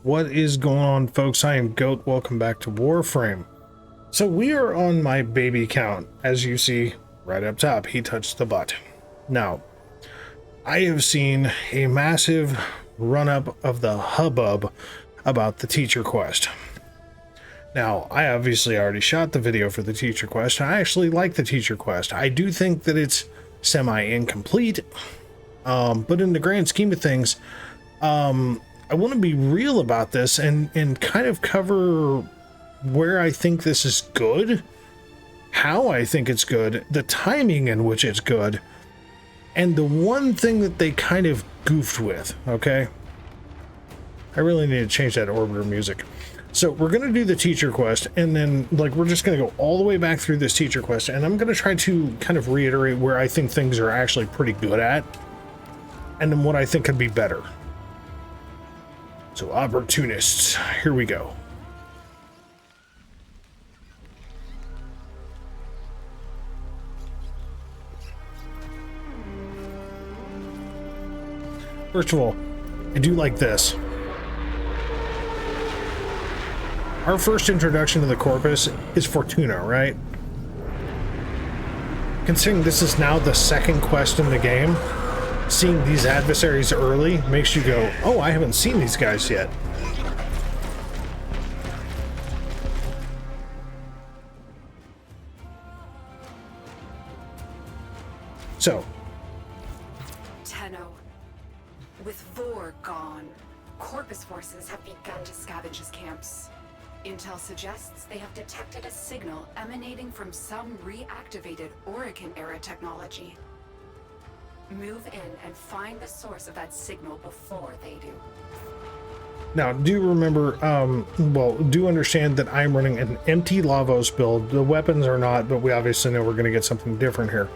What is going on, folks? I am Goat. Welcome back to Warframe. So we are on my baby count. As you see right up top, he touched the butt. Now, I have seen a massive run-up of the hubbub about the teacher quest. Now, I obviously already shot the video for the teacher quest, and I actually like the teacher quest. I do think that it's semi-incomplete, but in the grand scheme of things, I want to be real about this and kind of cover where I think this is good, how I think it's good, the timing in which it's good, and the one thing that they kind of goofed with, okay? I really need to change that orbiter music. So we're going to do the teacher quest, and then we're just going to go all the way back through this teacher quest, and I'm going to try to kind of reiterate where I think things are actually pretty good at, and then what I think could be better. So, opportunists, here we go. First of all, I do like this. Our first introduction to the Corpus is Fortuna, right? Considering this is now the second quest in the game, seeing these adversaries early makes you go, oh, I haven't seen these guys yet. So. Tenno. With Vor gone, Corpus forces have begun to scavenge his camps. Intel suggests they have detected a signal emanating from some reactivated Orokin-era technology. Move in and find the source of that signal before they do. Now, do remember, do understand that I'm running an empty Lavos build. The weapons are not, but we obviously know we're going to get something different here.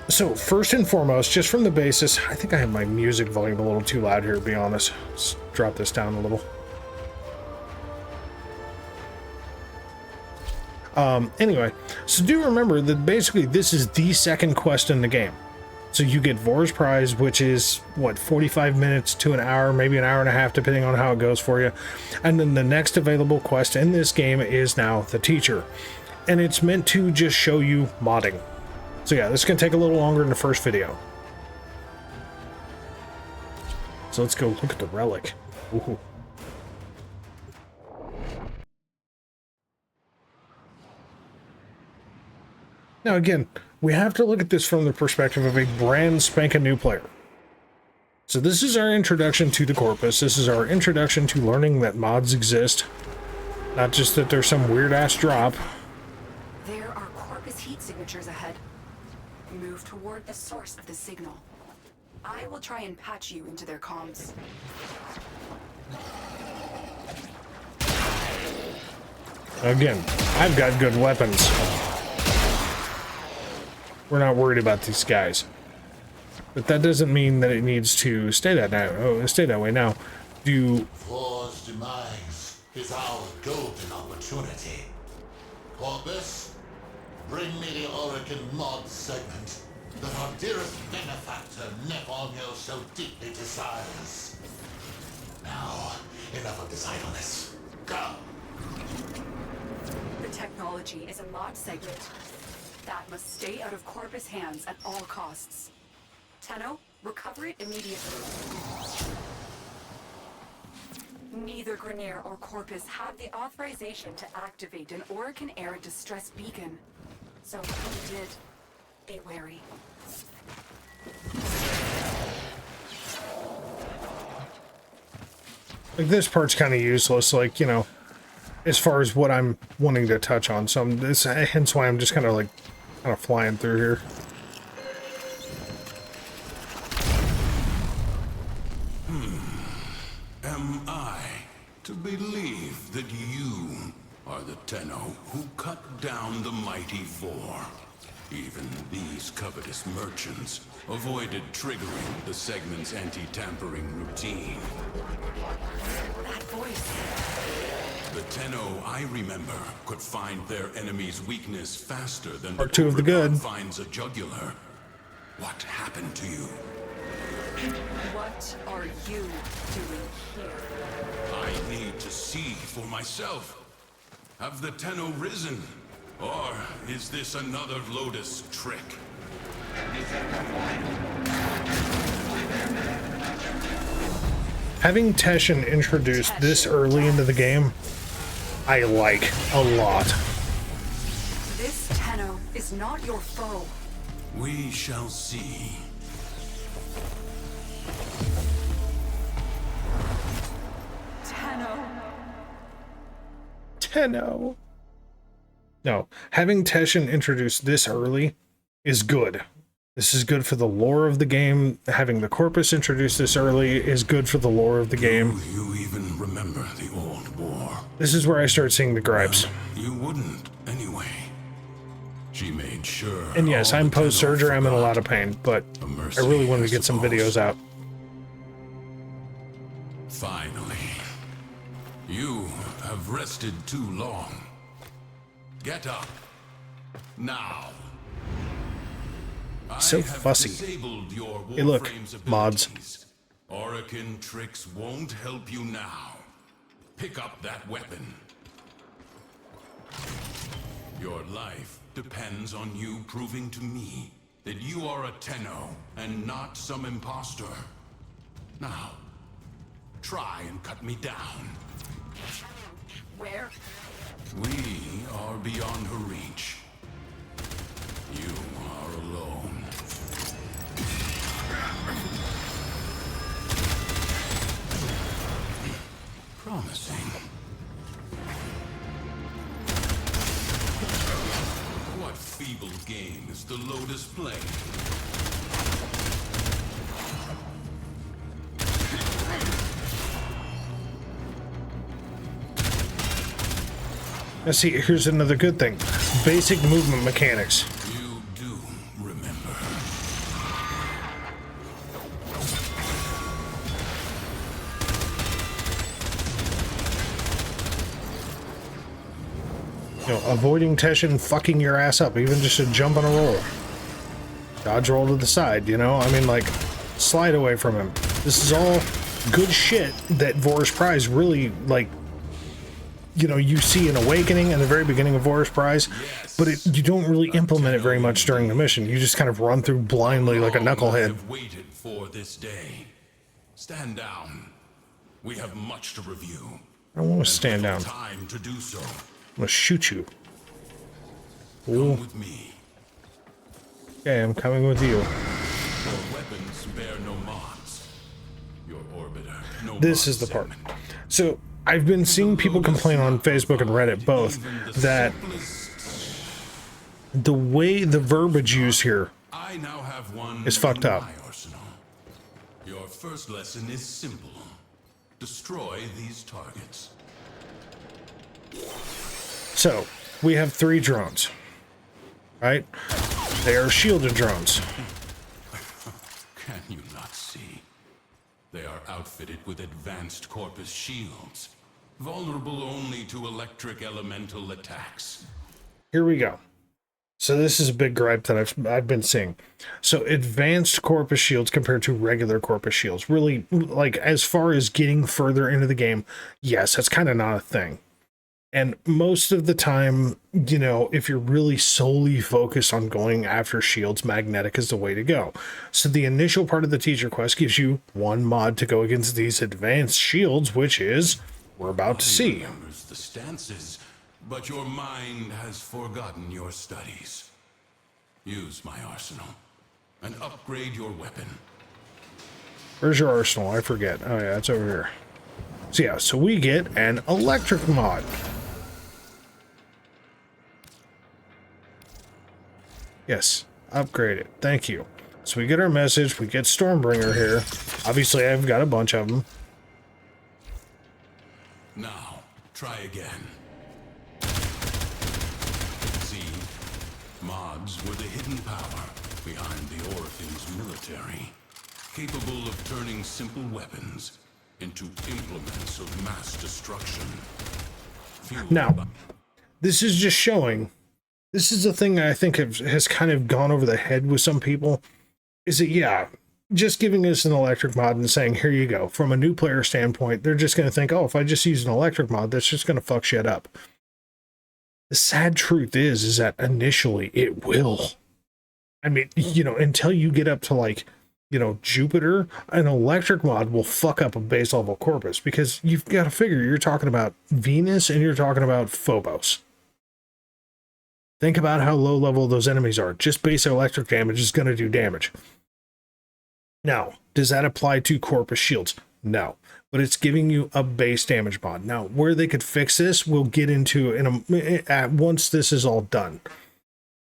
So first and foremost, just from the basis, I think I have my music volume a little too loud here, to be honest. Let's drop this down a little. Anyway, so do remember that basically this is the second quest in the game. So you get Vor's Prize, which is, what, 45 minutes to an hour, maybe an hour and a half, depending on how it goes for you. And then the next available quest in this game is now the Teacher. And it's meant to just show you modding. So yeah, this is going to take a little longer than the first video. So let's go look at the relic. Ooh. Now again, we have to look at this from the perspective of a brand spanking new player. So this is our introduction to the Corpus. This is our introduction to learning that mods exist. Not just that there's some weird ass drop. There are Corpus heat signatures ahead. Move toward the source of the signal. I will try and patch you into their comms. Again, I've got good weapons. We're not worried about these guys. But that doesn't mean that it needs to stay that way now. Vor's demise is our golden opportunity. Corpus, bring me the Orokin mod segment that our dearest benefactor Nepomuk so deeply desires. Now, enough of this idleness. Go! The technology is a mod segment. That must stay out of Corpus hands at all costs. Tenno, recover it immediately. Neither Grineer or Corpus have the authorization to activate an Orokin-era distress beacon. So if you did, be wary. This part's kind of useless, as far as what I'm wanting to touch on. So hence why I'm just kind of flying through here. Am I to believe that you are the Tenno who cut down the mighty Vor? Even these covetous merchants avoided triggering the segment's anti-tampering routine. That voice. The Tenno I remember could find their enemy's weakness faster than Part two of the good finds a jugular. What happened to you? What are you doing here? myself. Have the Tenno risen? Or is this another Lotus trick? Having Teshin introduced this early into the game, I like a lot. This Tenno is not your foe. We shall see. Tenno. No, having Teshin introduced this early is good. This is good for the lore of the game. Having the Corpus introduced this early is good for the lore of the game. Do you even remember the old war? This is where I start seeing the gripes. You wouldn't, anyway. She made sure. And yes, I'm post-surgery, I'm in a lot of pain, but I really wanted to get some videos out. Finally. You have rested too long. Get up. Now. So fussy. Hey look, mods. Orokin tricks won't help you now. Pick up that weapon. Your life depends on you proving to me that you are a Tenno and not some imposter. Now, try and cut me down. Where? We are beyond her reach. You are alone. Promising. What feeble game is the Lotus playing? Now see, here's another good thing. Basic movement mechanics. You do remember. You know, avoiding Teshin fucking your ass up, even just a jump on a roll. Dodge roll to the side, you know? I mean, like, slide away from him. This is all good shit that Vor's Prize really, like, you know, you see an awakening in the very beginning of Vor's Prize, but you don't really implement it very much during the mission. You just kind of run through blindly like a knucklehead. I've waited for this day. Stand down. We have much to review. I don't want to stand down. Time to do so. I'm gonna shoot you. Come with me. Okay, I'm coming with you. Your weapons bear no mods. Your orbiter, no This is the part. So, I've been seeing people complain on Facebook and Reddit both that the way the verbiage used here I now have one is fucked up. in my arsenal. Your first lesson is simple. Destroy these targets. So, we have 3 drones, right? They are shielded drones. Can you not see? They are outfitted with advanced Corpus shields, vulnerable only to electric elemental attacks. Here we go. So this is a big gripe that I've been seeing. So advanced Corpus shields compared to regular Corpus shields. Really, like, as far as getting further into the game, yes, that's kind of not a thing. And most of the time, you know, if you're really solely focused on going after shields, magnetic is the way to go. So the initial part of the teacher quest gives you 1 mod to go against these advanced shields, which is, we're about to see. Remembers the stances, but your mind has forgotten your studies. Use my arsenal and upgrade your weapon. Where's your arsenal? I forget. Oh yeah, it's over here. So yeah, so we get an electric mod. Yes, upgrade it. Thank you. So we get our message. We get Stormbringer here. Obviously, I've got a bunch of them. Now, try again. See, mods were the hidden power behind the Orokin's military, capable of turning simple weapons into implements of mass destruction. Now, this is just showing. This is the thing I think has kind of gone over the head with some people. Is that, yeah, just giving us an electric mod and saying, here you go. From a new player standpoint, they're just going to think, oh, if I just use an electric mod, that's just going to fuck shit up. The sad truth is that initially it will. I mean, you know, until you get up to like, you know, Jupiter, an electric mod will fuck up a base level Corpus, because you've got to figure you're talking about Venus and you're talking about Phobos. Think about how low level those enemies are. Just base electric damage is going to do damage. Now, does that apply to Corpus shields? No, but it's giving you a base damage mod. Now, where they could fix this, we'll get into once this is all done.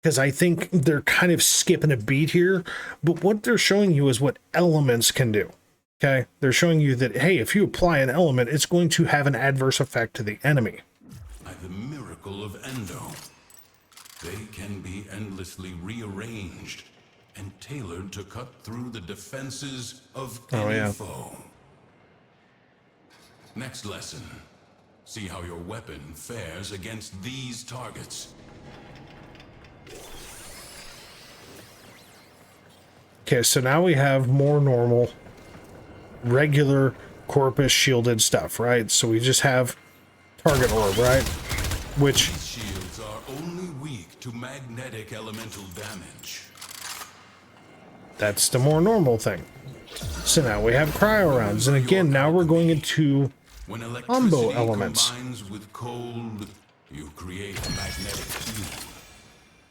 Because I think they're kind of skipping a beat here, but what they're showing you is what elements can do. Okay, they're showing you that, hey, if you apply an element, it's going to have an adverse effect to the enemy. By the miracle of Endo, they can be endlessly rearranged and tailored to cut through the defenses of any foe. Next lesson. See how your weapon fares against these targets. Okay, so now we have more normal, regular Corpus shielded stuff, right? So we just have target orb, right? Which... These shields are only weak to magnetic elemental damage. That's the more normal thing. So now we have cryo rounds, and again, now we're going into combo elements. Combines with cold, you create a magnetic field.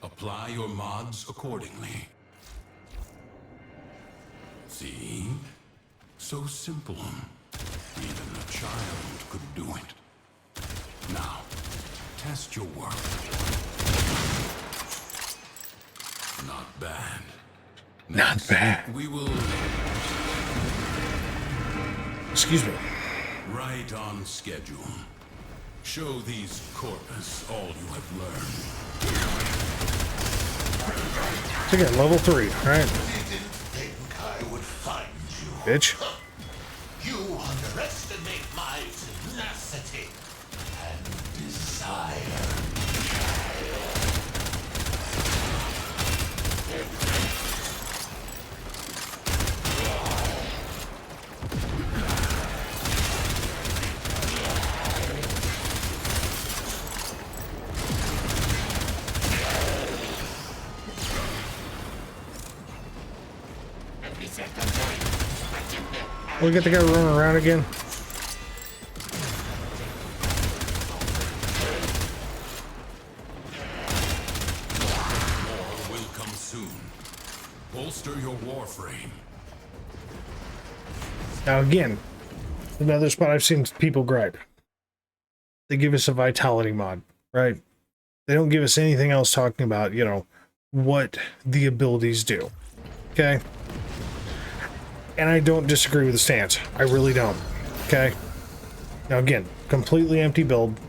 Apply your mods accordingly. See? So simple. Even a child could do it. Now, test your work. Not bad. Not bad. We will... Excuse me. Right on schedule. Show these Corpus all you have learned. So again, level 3, right? You didn't think I would find you. Bitch. You underestimate my tenacity and desire. We get the guy running around again. More will come soon. Bolster your Warframe. Now again, another spot I've seen people gripe. They give us a vitality mod, right? They don't give us anything else talking about, you know, what the abilities do. Okay? And I don't disagree with the stance. I really don't. Okay? Now again, completely empty build.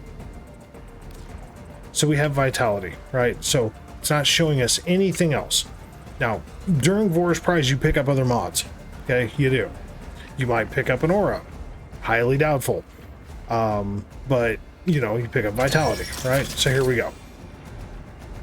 So we have vitality, right? So it's not showing us anything else. Now, during Vor's Prize, you pick up other mods. Okay? You do. You might pick up an aura. Highly doubtful. But, you know, you pick up vitality, right? So here we go.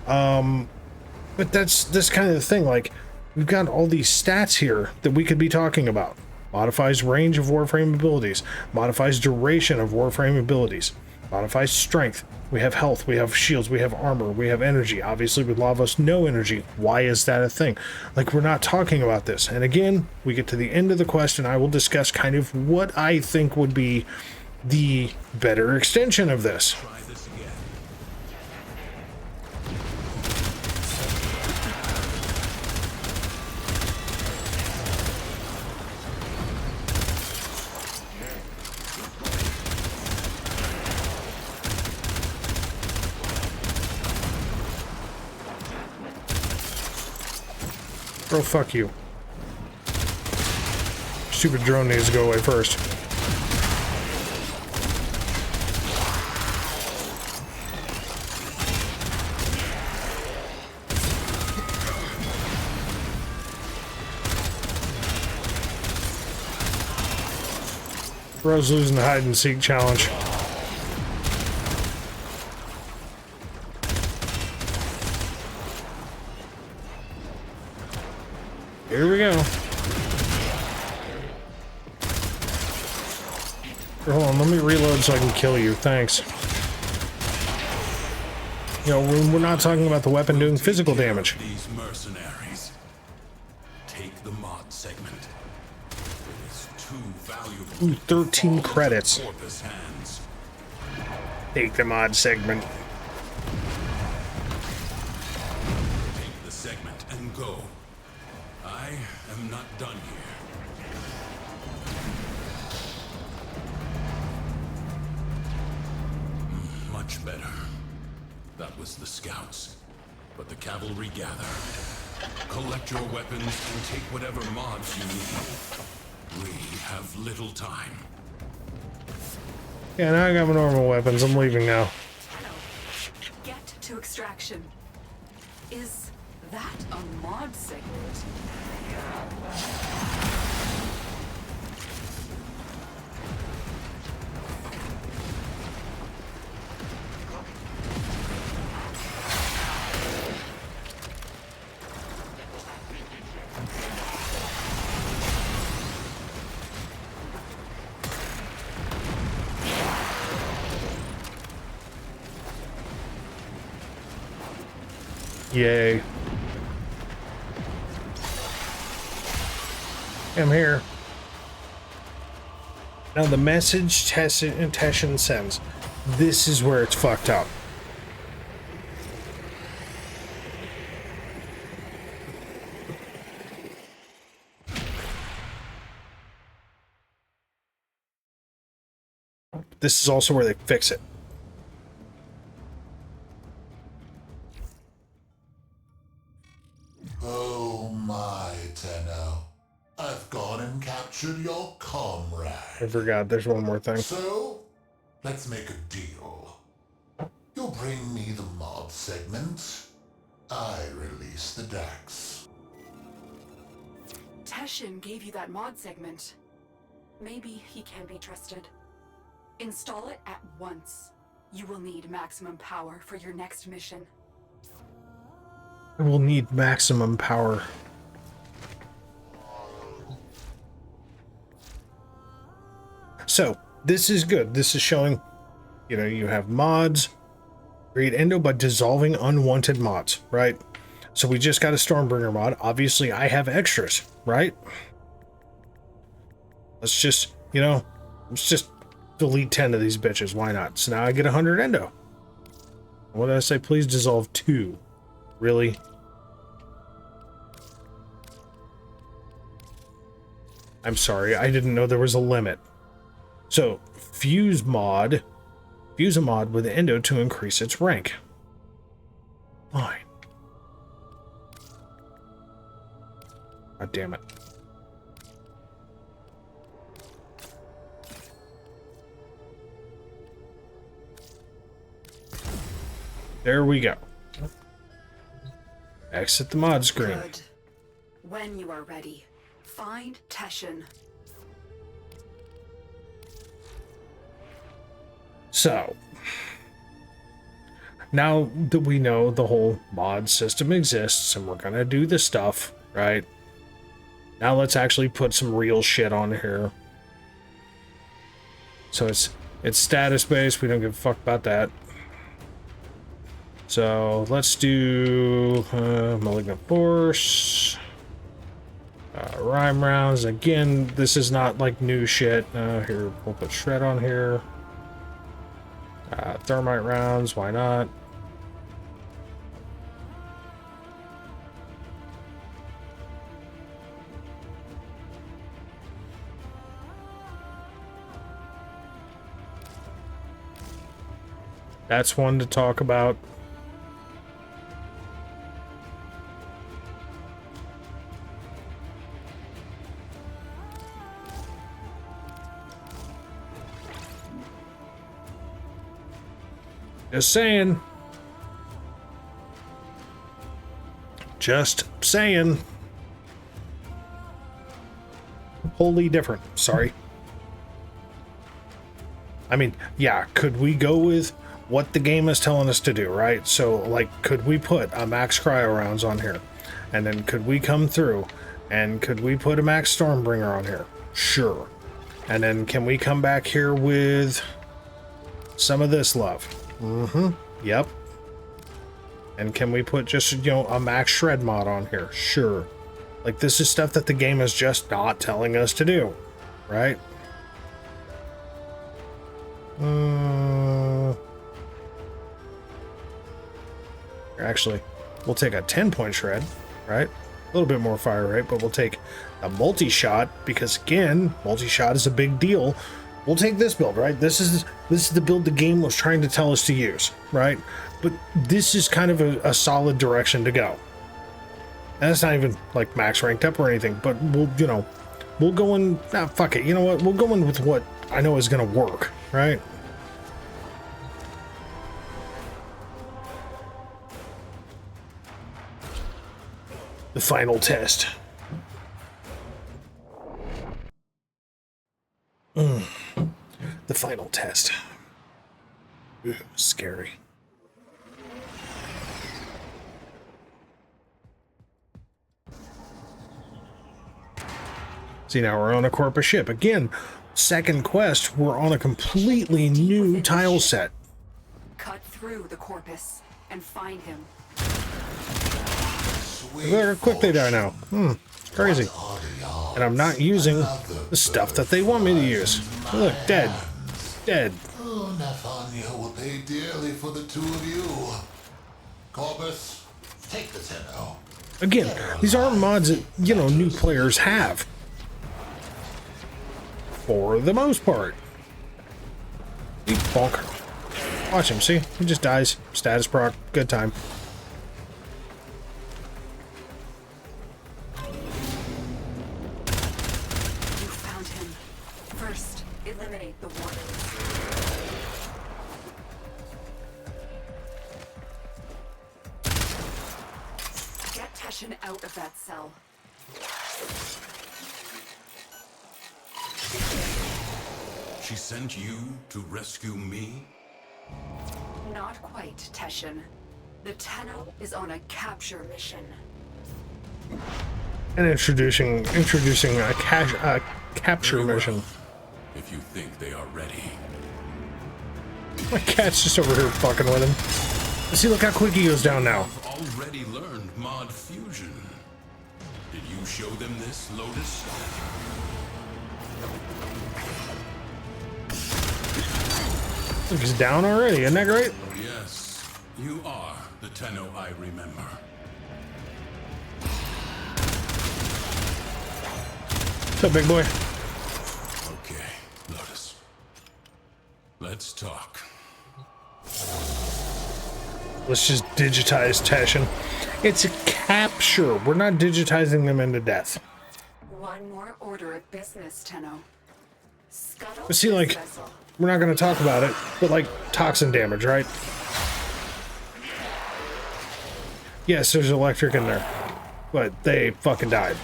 But that's kind of the thing, like, we've got all these stats here that we could be talking about. Modifies range of Warframe abilities. Modifies duration of Warframe abilities. Modifies strength. We have health. We have shields. We have armor. We have energy. Obviously, with Lavos, no energy. Why is that a thing? Like, we're not talking about this. And again, we get to the end of the quest, and I will discuss kind of what I think would be the better extension of this. Try this again. Bro, fuck you. Stupid drone needs to go away first. Bro's losing the hide and seek challenge. Here we go. Hold on, let me reload so I can kill you. Thanks. You know, we're not talking about the weapon doing physical damage. These mercenaries. Take the mod segment. It is too valuable. Ooh, 13 credits. Corpus hands. Take the mod segment. Take the segment and go. I am not done here. Much better. That was the scouts. But the cavalry gather. Collect your weapons and take whatever mods you need. We have little time. Yeah, now I got my normal weapons. I'm leaving now. Get to extraction. Is that a mod segment? Yay. I'm here. Now the message Teshin sends. This is where it's fucked up. This is also where they fix it. Oh my, Tenno. I've gone and captured your comrade. I forgot, there's one more thing. So, let's make a deal. You'll bring me the mod segment. I release the Dax. Teshin gave you that mod segment. Maybe he can be trusted. Install it at once. You will need maximum power for your next mission. I will need maximum power. So, this is good. This is showing, you know, you have mods. Create endo by dissolving unwanted mods, right? So we just got a Stormbringer mod. Obviously, I have extras, right? Let's just, you know, let's just delete 10 of these bitches. Why not? So now I get 100 endo. What did I say? Please dissolve 2. Really? I'm sorry, I didn't know there was a limit. So, fuse a mod with endo to increase its rank. Fine. God damn it. There we go. Exit the mod screen. Good. When you are ready, find Teshin. So, now that we know the whole mod system exists and we're gonna do this stuff, right? Now let's actually put some real shit on here. So it's status based, we don't give a fuck about that. So let's do Malignant Force, Rhyme Rounds. Again, this is not like new shit. Here, we'll put Shred on here. Thermite rounds, why not? That's one to talk about. Just saying. Just saying. Wholly different. Sorry. I mean, yeah, could we go with what the game is telling us to do, right? So, like, could we put a max cryo rounds on here? And then could we come through and could we put a max Stormbringer on here? Sure. And then can we come back here with some of this love? Mm-hmm. Yep. And can we put just, you know, a max shred mod on here? Sure. Like, this is stuff that the game is just not telling us to do, right? Actually, we'll take a 10-point shred, right? A little bit more fire rate, but we'll take a multi-shot because, again, multi-shot is a big deal. We'll take this build, right? This is the build the game was trying to tell us to use, right? But this is kind of a solid direction to go. And it's not even like max ranked up or anything, but we'll, you know, we'll go in, fuck it. You know what? We'll go in with what I know is going to work, right? The final test. The final test. Ugh, scary. See, now we're on a Corpus ship. Again, second quest, we're on a completely new tile set. Cut through the Corpus and find him. Look how quick they die now. Crazy. And I'm not using the stuff that they want me to use. Look, dead. Dead. Oh, Nathania will pay dearly for the two of you. Corpus, take the Tenno. Again, these aren't mods that, you know, new players have. For the most part. Bonk. Watch him, see? He just dies. Status proc. Good time. You found him. First, eliminate the wardens. Get Teshin out of that cell. She sent you to rescue me? Not quite, Teshin. The Tenno is on a capture mission. And introducing a capture mission. If you think they are ready. My cat's just over here fucking with him. See, look how quick he goes down now. I've already learned mod fusion. Did you show them this, Lotus? Look, he's down already. Isn't that great? Yes, you are the Tenno I remember. What's up, big boy? Okay, Lotus. Let's talk. Let's just digitize Teshin. It's a capture. We're not digitizing them into death. One more order of business, Tenno. Scuttle But see, this like, vessel. we're not going to talk about it, but like toxin damage, right? Yes, there's electric in there, but they fucking died.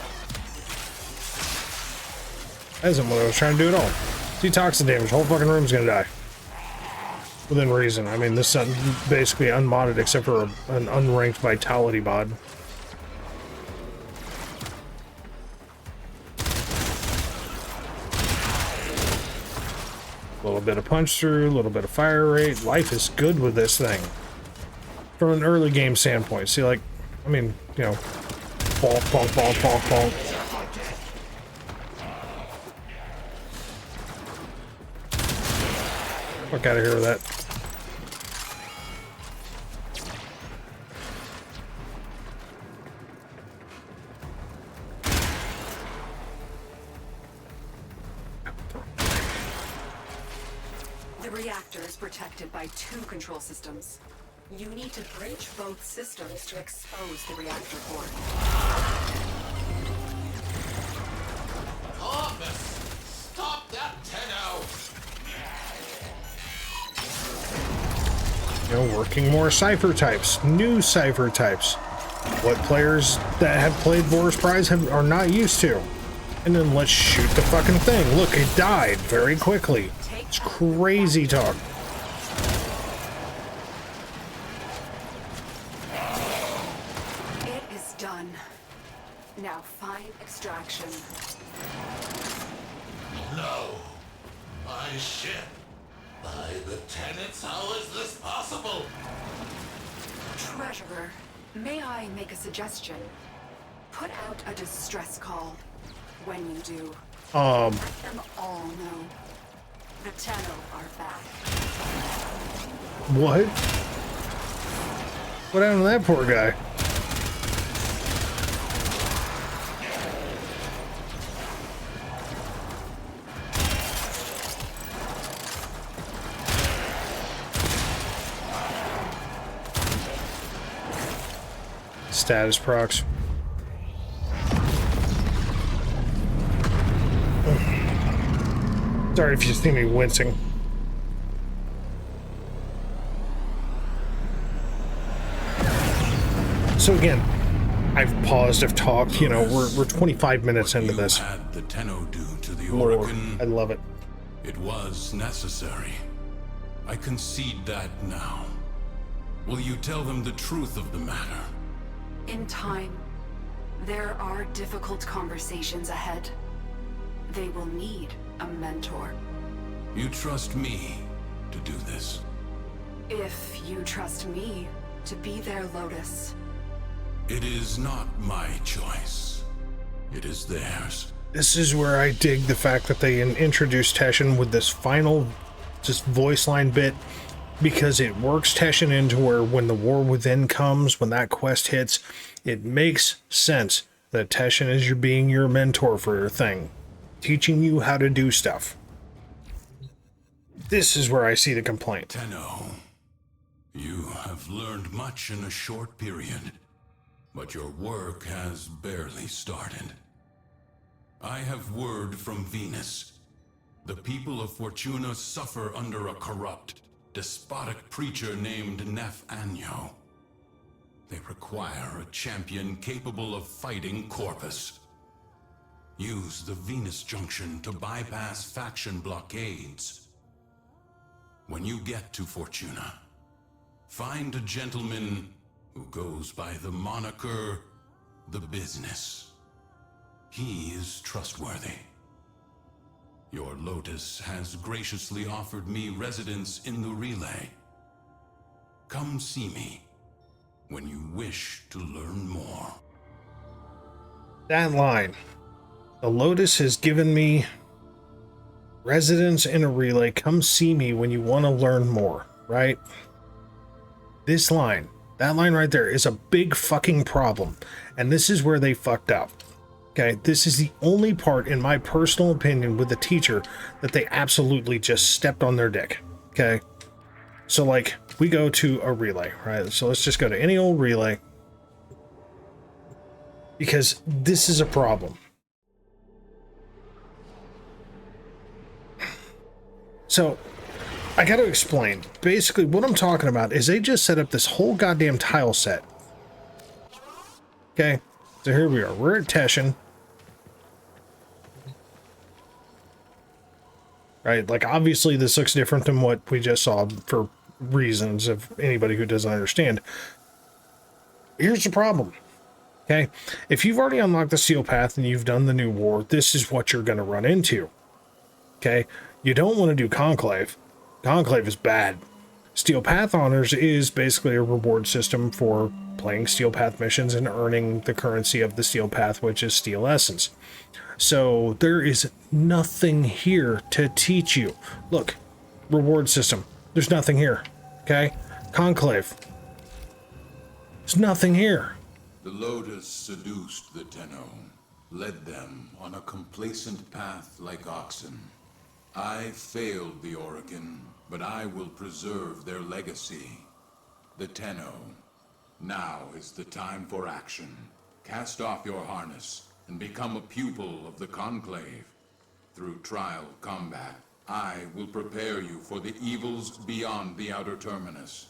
That isn't what I was trying to do at all. See, toxin damage, whole fucking room's gonna die. Within reason. I mean, this is basically unmodded except for an unranked vitality mod. A little bit of punch through, a little bit of fire rate. Life is good with this thing. From an early game standpoint. See, like, I mean, you know, bonk, bonk, bonk, bonk, bonk. Fuck out of here with that. The reactor is protected by 2 control systems. You need to breach both systems to expose the reactor core. Corpus, stop that Tenno! You know, working more cipher types, new cipher types. What players that have played Boris Prize are not used to. And then let's shoot the fucking thing. Look, it died very quickly. It's crazy talk. It is done. Now find extraction. No. my ship. By the tenets, how is this possible? Treasurer, may I make a suggestion? Put out a distress call. When you do, let them all know. The Tenno are back. What? What happened to that poor guy? Status procs. Sorry if you see me wincing. So again, I've paused, I've talked, you know, we're 25 minutes into this. What you had the Tenno do to the Lord, Orokin, I love it. it was necessary. I concede that now. Will you tell them the truth of the matter? In time, there are difficult conversations ahead. They will need a mentor. You trust me to do this? If you trust me to be their Lotus. It is not my choice. It is theirs. This is where I dig the fact that they introduced Teshin with this final just voice line bit, because it works Teshin into where when the War Within comes, when that quest hits, it makes sense that Teshin is being your mentor for your thing, teaching you how to do stuff. This is where I see the complaint. Tenno, you have learned much in a short period, but your work has barely started. I have word from Venus. The people of Fortuna suffer under a corrupt, despotic preacher named Nef Anyo. They require a champion capable of fighting Corpus. Use the Venus Junction to bypass faction blockades. When you get to Fortuna, find a gentleman who goes by the moniker The Business. He is trustworthy. Your Lotus has graciously offered me residence in the relay. Come see me when you wish to learn more. That line. The Lotus has given me residence in a relay. Come see me when you want to learn more, right? This line, that line right there, is a big fucking problem. And this is where they fucked up. Okay, this is the only part, in my personal opinion, with the teacher that they absolutely just stepped on their dick. Okay, so like, we go to a relay, right? So let's just go to any old relay, because this is a problem. So I got to explain. Basically, what I'm talking about is they just set up this whole goddamn tile set. Okay, so here we are. We're at Teshin. Right, like obviously this looks different than what we just saw for reasons of anybody who doesn't understand. Here's the problem. Okay, if you've already unlocked the Steel Path and you've done the new war, this is what you're going to run into. Okay, you don't want to do Conclave. Conclave is bad. Steel Path Honors is basically a reward system for playing Steel Path missions and earning the currency of the Steel Path, which is Steel Essence. So there is nothing here to teach you. Look, reward system. There's nothing here. Okay? Conclave. There's nothing here. The Lotus seduced the Tenno, led them on a complacent path like oxen. I failed the Orokin, but I will preserve their legacy. The Tenno, now is the time for action. Cast off your harness and become a pupil of the Conclave. Through trial combat, I will prepare you for the evils beyond the outer terminus.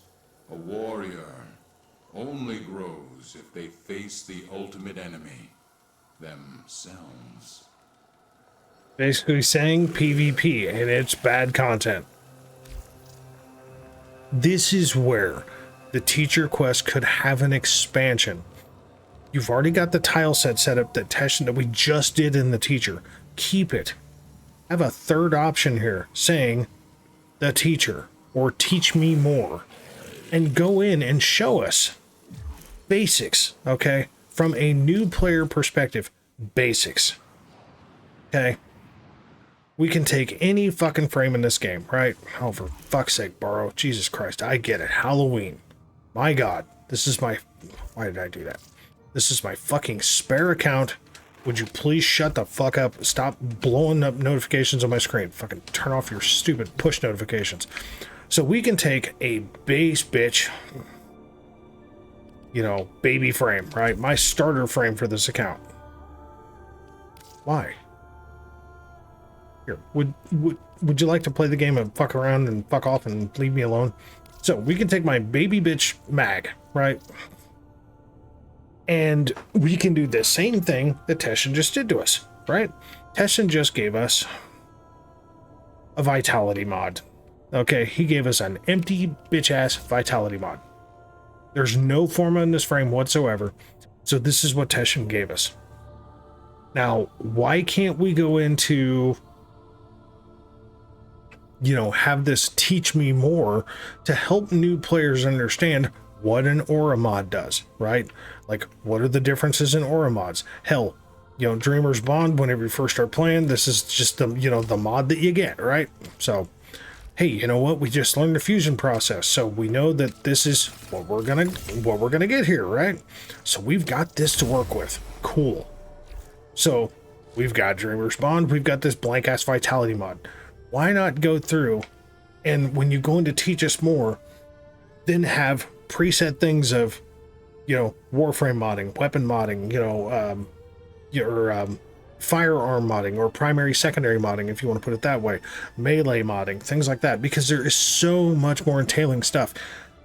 A warrior only grows if they face the ultimate enemy, themselves. Basically saying PvP, and it's bad content. This is where the teacher quest could have an expansion. You've already got the tile set up that Teshin that we just did in the teacher. Keep it. have a third option here saying the teacher or teach me more, and go in and show us basics, okay? From a new player perspective, basics. Okay? We can take any fucking frame in this game, right? Oh, for fuck's sake, Borrow. Jesus Christ, I get it. Halloween. My God. This is my... Why did I do that? This is my fucking spare account. Would you please shut the fuck up? Stop blowing up notifications on my screen. Fucking turn off your stupid push notifications. So we can take a base bitch, you know, baby frame, right? My starter frame for this account. Why? Here, would you like to play the game and fuck around and fuck off and leave me alone? So we can take my baby bitch mag, right? And we can do the same thing that Teshin just did to us, right? Teshin just gave us a vitality mod. Okay, he gave us an empty bitch-ass vitality mod. There's no forma in this frame whatsoever. So this is what Teshin gave us. Now, why can't we go into, you know, have this teach me more to help new players understand what an aura mod does, right? Like, what are the differences in aura mods? Hell, you know, Dreamer's Bond, whenever you first start playing, this is just the, you know, the mod that you get, right? So, hey, you know what? We just learned the fusion process, so we know that this is what we're gonna get here, right? So we've got this to work with. Cool. So we've got Dreamer's Bond, we've got this blank ass vitality mod. Why not go through and when you go in to teach us more, then have preset things of, you know, Warframe modding, weapon modding, you know, your firearm modding, or primary secondary modding, if you want to put it that way, melee modding, things like that, because there is so much more entailing stuff.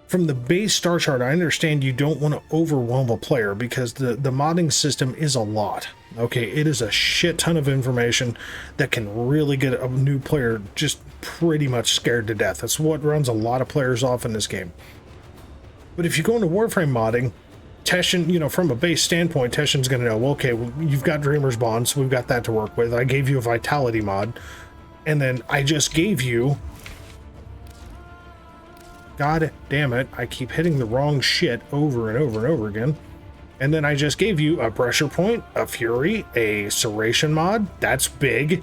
From the base star chart, I understand you don't want to overwhelm a player because the modding system is a lot. Okay, it is a shit ton of information that can really get a new player just pretty much scared to death. That's what runs a lot of players off in this game. But if you go into Warframe modding, Teshin, you know, from a base standpoint, Teshin's going to know, well, okay, well, you've got Dreamer's Bond, so we've got that to work with. I gave you a Vitality mod, and then I just gave you... God damn it, I keep hitting the wrong shit over and over and over again. And then I just gave you a Pressure Point, a Fury, a Serration mod, that's big,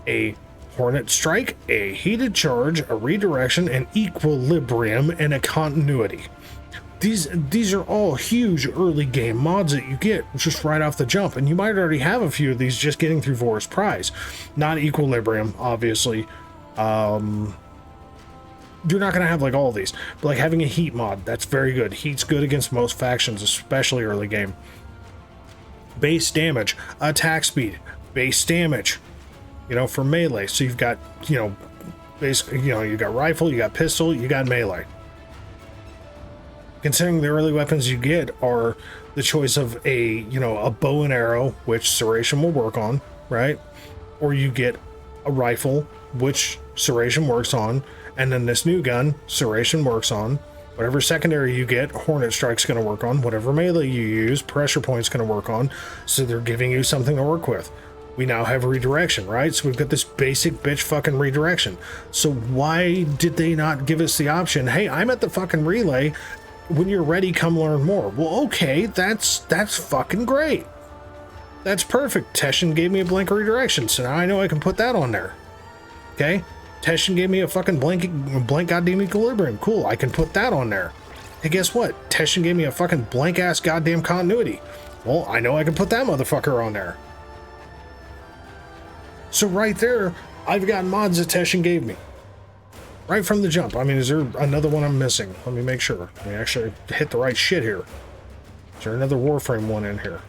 a Hornet Strike, a Heated Charge, a Redirection, an Equilibrium, and a Continuity. These are all huge early game mods that you get just right off the jump, and you might already have a few of these just getting through Vor's Prize. Not Equilibrium, obviously. You're not going to have like all of these, but like having a heat mod, that's very good. Heat's good against most factions, especially early game. Base damage, attack speed, base damage, you know, for melee. So you've got, you know, basically, you know, you got rifle, you got pistol, you got melee. Considering the early weapons you get are the choice of a, you know, a bow and arrow, which Serration will work on, right? Or you get a rifle, which Serration works on, and then this new gun, Serration works on. Whatever secondary you get, Hornet Strike's going to work on. Whatever melee you use, Pressure Point's going to work on. So they're giving you something to work with. We now have redirection, right? So we've got this basic bitch fucking redirection. So why did they not give us the option, hey, I'm at the fucking relay. When you're ready, come learn more. Well, okay, that's fucking great. That's perfect. Teshin gave me a blank redirection, so now I know I can put that on there. Okay? Teshin gave me a fucking blank goddamn equilibrium. Cool, I can put that on there. Hey, guess what? Teshin gave me a fucking blank ass goddamn continuity. Well, I know I can put that motherfucker on there. So right there, I've got mods that Teshin gave me. Right from the jump. I mean, is there another one I'm missing? Let me make sure. Let me actually hit the right shit here. Is there another Warframe one in here?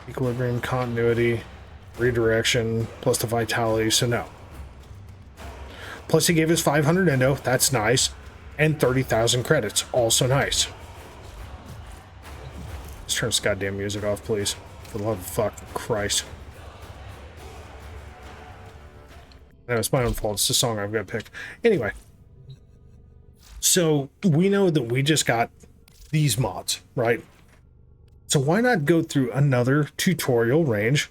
Equilibrium, continuity, redirection, plus the vitality, so no. Plus he gave us 500 endo, that's nice, and 30,000 credits, also nice. Let's turn this goddamn music off, please. For the love of fucking Christ. No, it's my own fault. It's the song I've got picked. Anyway. So, we know that we just got these mods, right? So why not go through another tutorial range,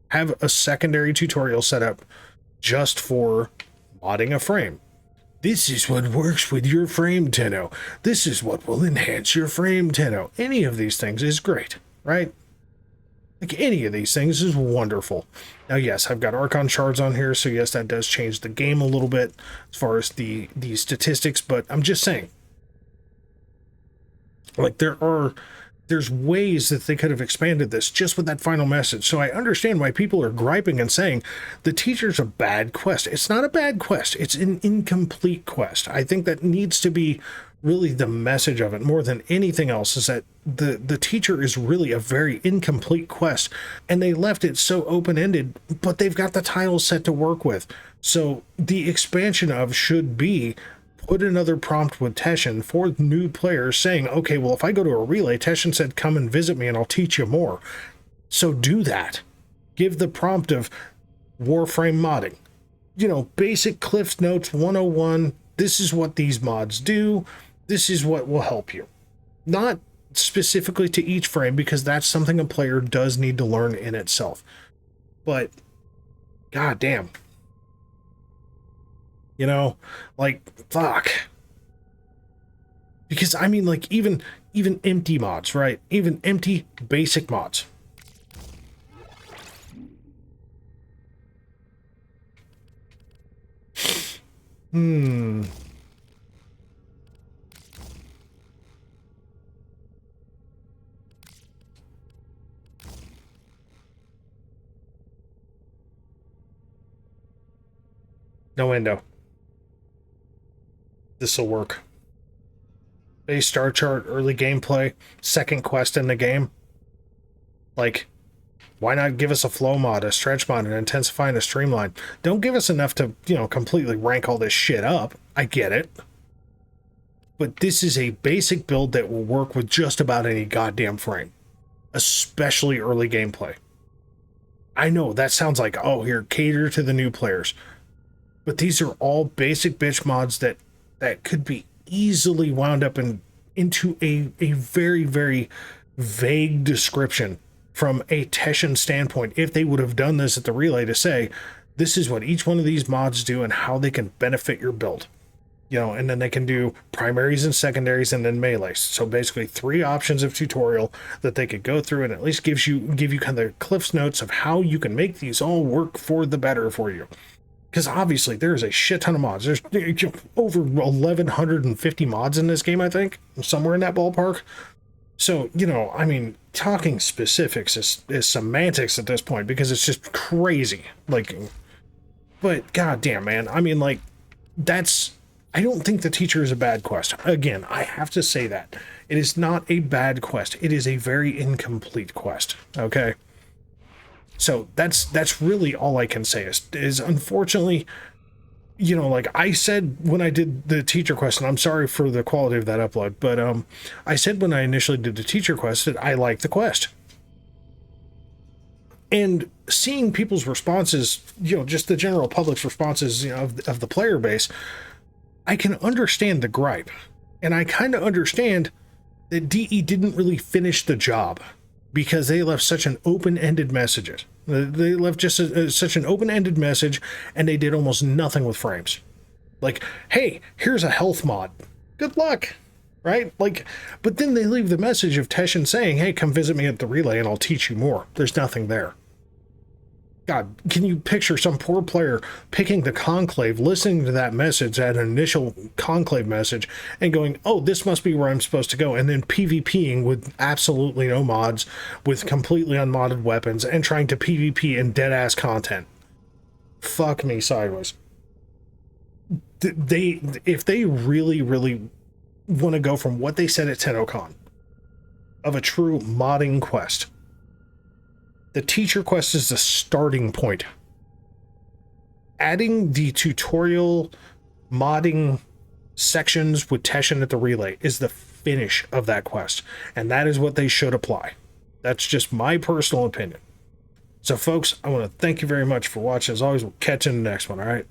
have a secondary tutorial set up just for modding a frame. This is what works with your frame, Tenno. This is what will enhance your frame, Tenno. Any of these things is great, right? Like, any of these things is wonderful. Now, yes, I've got Archon shards on here, so yes, that does change the game a little bit as far as the statistics, but I'm just saying, like, there's ways that they could have expanded this just with that final message. So I understand why people are griping and saying the teacher's a bad quest. It's not a bad quest. It's an incomplete quest. I think that needs to be really the message of it more than anything else, is that the teacher is really a very incomplete quest, and they left it so open-ended, but they've got the tiles set to work with. So the expansion of should be put another prompt with Teshin for new players saying, okay, well, if I go to a relay, Teshin said, come and visit me and I'll teach you more. So do that. Give the prompt of Warframe modding. You know, basic Cliff Notes 101. This is what these mods do. This is what will help you. Not specifically to each frame, because that's something a player does need to learn in itself. But, goddamn. You know, like, fuck. Because, I mean, like, even empty mods, right? Even empty basic mods. No window. This'll work. Base star chart, early gameplay, second quest in the game. Like, why not give us a flow mod, a stretch mod, an intensify, and a streamline? Don't give us enough to, you know, completely rank all this shit up. I get it. But this is a basic build that will work with just about any goddamn frame. Especially early gameplay. I know, that sounds like, oh, here, cater to the new players. But these are all basic bitch mods that could be easily wound up into a very, very vague description from a Teshin standpoint, if they would have done this at the relay to say, this is what each one of these mods do and how they can benefit your build. You know, and then they can do primaries and secondaries and then melees. So basically 3 options of tutorial that they could go through, and at least give you kind of Cliff's Notes of how you can make these all work for the better for you. Because obviously there's a shit ton of mods. There's over 1,150 mods in this game, I think. Somewhere in that ballpark. So, you know, I mean, talking specifics is semantics at this point, because it's just crazy. Like, but goddamn, man. I mean, like, I don't think the teacher is a bad quest. Again, I have to say that. It is not a bad quest. It is a very incomplete quest. Okay? So that's really all I can say is unfortunately, you know, like I said when I did the teacher quest, and I'm sorry for the quality of that upload, but I said when I initially did the teacher quest that I liked the quest. And seeing people's responses, you know, just the general public's responses, you know, of the player base, I can understand the gripe. And I kind of understand that DE didn't really finish the job, because they left such an open-ended message. They left just such an open-ended message, and they did almost nothing with frames. Like, hey, here's a health mod. Good luck, right? Like, but then they leave the message of Teshin saying, hey, come visit me at the relay and I'll teach you more. There's nothing there. God, can you picture some poor player picking the Conclave, listening to that message, that initial Conclave message, and going, oh, this must be where I'm supposed to go, and then PvPing with absolutely no mods, with completely unmodded weapons, and trying to PvP in dead-ass content. Fuck me sideways. If they really, really want to go from what they said at TennoCon, of a true modding quest, the teacher quest is the starting point. Adding the tutorial modding sections with Teshin at the relay is the finish of that quest. And that is what they should apply. That's just my personal opinion. So folks, I want to thank you very much for watching. As always, we'll catch you in the next one, all right?